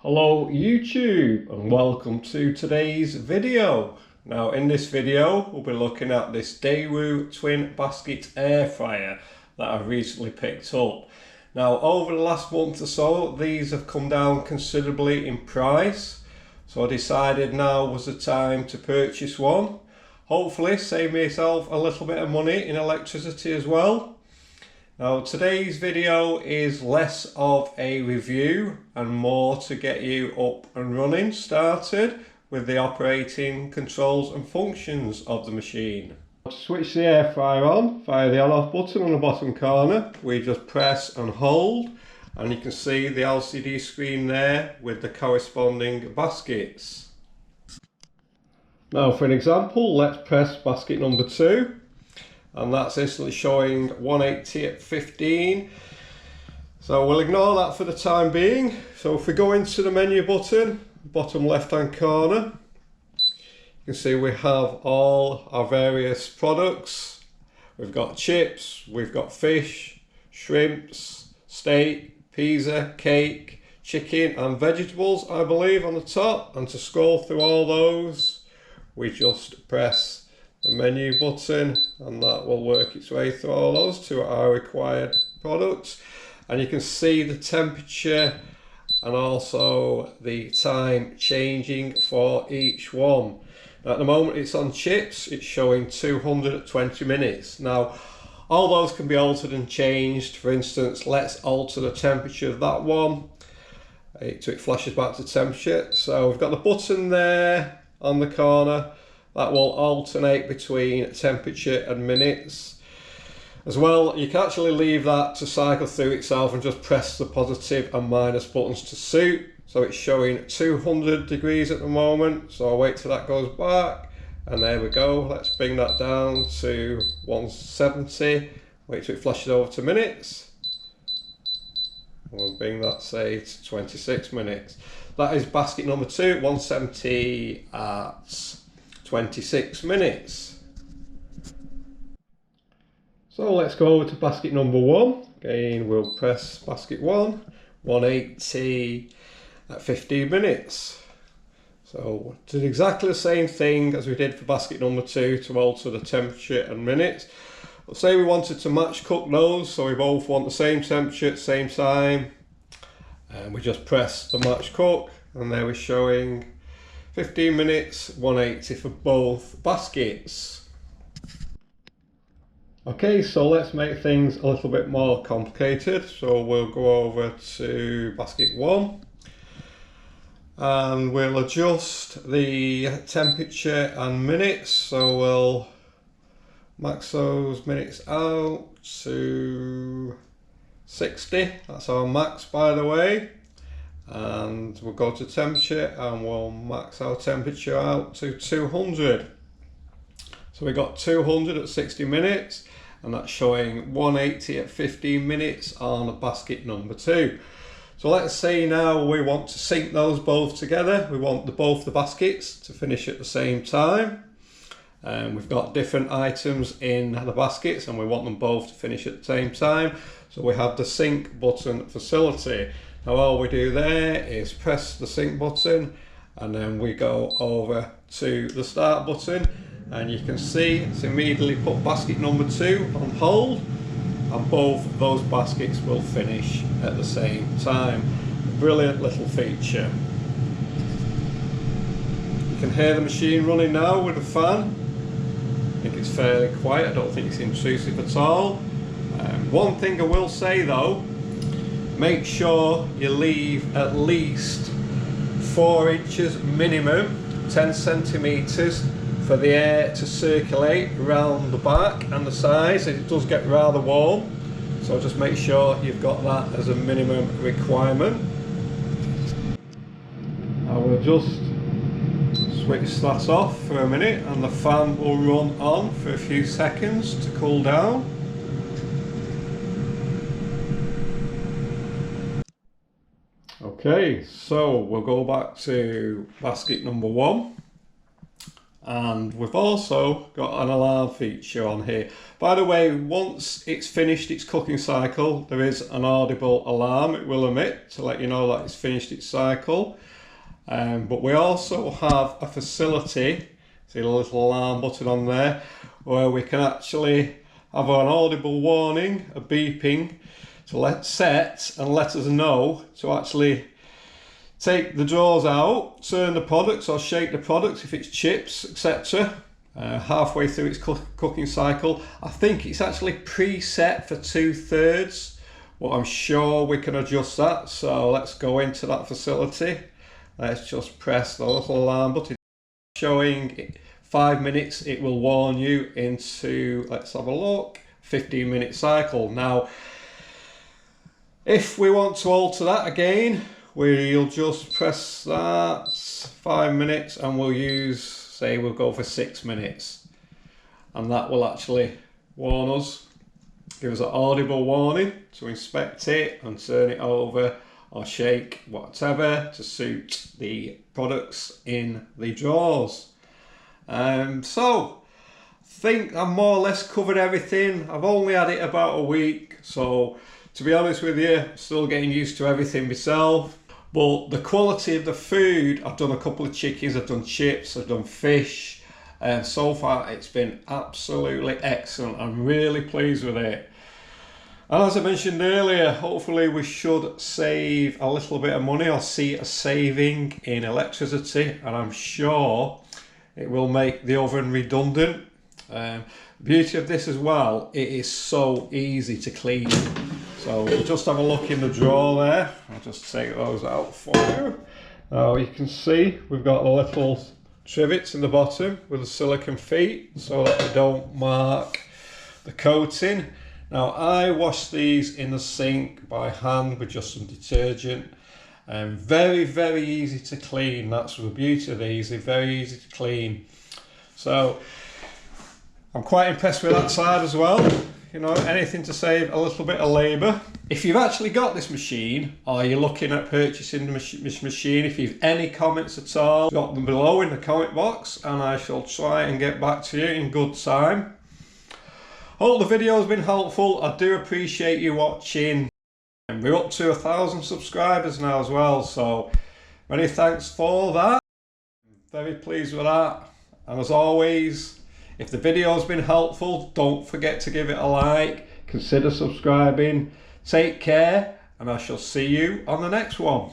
Hello YouTube and welcome to today's video. Now in this video we'll be looking at this Daewoo twin basket air fryer that I recently picked up. Now over the last month or so these have come down considerably in price, so I decided now was the time to purchase one. Hopefully save myself a little bit of money in electricity as well. Now today's video is less of a review and more to get you up and running, started with the operating controls and functions of the machine. To switch the air fryer on, via the on off button on the bottom corner, we just press and hold and you can see the LCD screen there with the corresponding baskets. Now for an example, let's press basket number 2. And that's instantly showing 180 at 15. So we'll ignore that for the time being. So if we go into the menu button, bottom left hand corner, you can see we have all our various products. We've got chips, we've got fish, shrimps, steak, pizza, cake, chicken and vegetables, I believe, on the top. And to scroll through all those, we just press the menu button and that will work its way through all those to our required products, and you can see the temperature and also the time changing for each one. Now, at the moment it's on chips, it's showing 220 minutes. Now all those can be altered and changed. For instance, let's alter the temperature of that one so it flashes back to temperature. So we've got the button there on the corner that will alternate between temperature and minutes. As well, you can actually leave that to cycle through itself and just press the positive and minus buttons to suit. So it's showing 200 degrees at the moment, so I'll wait till that goes back, and there we go. Let's bring that down to 170, wait till it flashes over to minutes. We'll bring that, say, to 26 minutes. That is basket number 2, 170 at 26 minutes. So let's go over to basket number 1. Again, we'll press basket 1, 180 at 15 minutes. So did exactly the same thing as we did for basket number 2 to alter the temperature and minutes. Let's say we wanted to match cook those, so we both want the same temperature at the same time, and we just press the match cook, and there we're showing 15 minutes, 180 for both baskets. Okay, so let's make things a little bit more complicated. So we'll go over to basket 1 and we'll adjust the temperature and minutes. So we'll max those minutes out to 60. That's our max, by the way. And we'll go to temperature and we'll max our temperature out to 200. So we got 200 at 60 minutes and that's showing 180 at 15 minutes on basket number 2. So let's say now we want to sync those both together. We want both the baskets to finish at the same time. And we've got different items in the baskets and we want them both to finish at the same time. So we have the sync button facility. Now all we do there is press the sync button and then we go over to the start button, and you can see it's immediately put basket number 2 on hold and both those baskets will finish at the same time. Brilliant little feature. You can hear the machine running now with the fan. I think it's fairly quiet, I don't think it's intrusive at all. One thing I will say though, make sure you leave at least 4 inches minimum, 10 centimeters, for the air to circulate around the back and the sides. It does get rather warm, so just make sure you've got that as a minimum requirement. I will just switch that off for a minute and the fan will run on for a few seconds to cool down. Okay, so we'll go back to basket number 1 And we've also got an alarm feature on here. By the way, once it's finished its cooking cycle, there is an audible alarm it will emit to let you know that it's finished its cycle. But we also have a facility, see the little alarm button on there, where we can actually have an audible warning, a beeping, to set and let us know to actually take the drawers out, turn the products or shake the products if it's chips, etc. Halfway through its cooking cycle. I think it's actually preset for 2/3, but I'm sure we can adjust that. So let's go into that facility. Let's just press the little alarm button. Showing 5 minutes, it will warn you into, let's have a look, 15-minute cycle. Now, if we want to alter that again, we'll just press that 5 minutes and we'll use, say we'll go for 6 minutes, and that will actually warn us, give us an audible warning to inspect it and turn it over or shake whatever to suit the products in the drawers. So I think I've more or less covered everything. I've only had it about a week, so to be honest with you, still getting used to everything myself. But the quality of the food, I've done a couple of chickens, I've done chips, I've done fish, and so far it's been absolutely excellent. I'm really pleased with it. And as I mentioned earlier, hopefully we should save a little bit of money or see a saving in electricity, and I'm sure it will make the oven redundant. The beauty of this as well, it is so easy to clean. So we'll just have a look in the drawer there. I'll just take those out for you. Now you can see we've got the little trivets in the bottom with the silicone feet so that they don't mark the coating. Now I wash these in the sink by hand with just some detergent. Very, very easy to clean. That's the beauty of these, they're very easy to clean. So I'm quite impressed with that side as well. You know, anything to save a little bit of labour. If you've actually got this machine or you're looking at purchasing this machine, if you've any comments at all, drop them below in the comment box and I shall try and get back to you in good time. Hope the video has been helpful. I do appreciate you watching. And we're up to 1,000 subscribers now as well, so many thanks for that. Very pleased with that. And as always, if the video has been helpful, don't forget to give it a like, consider subscribing. Take care, and I shall see you on the next one.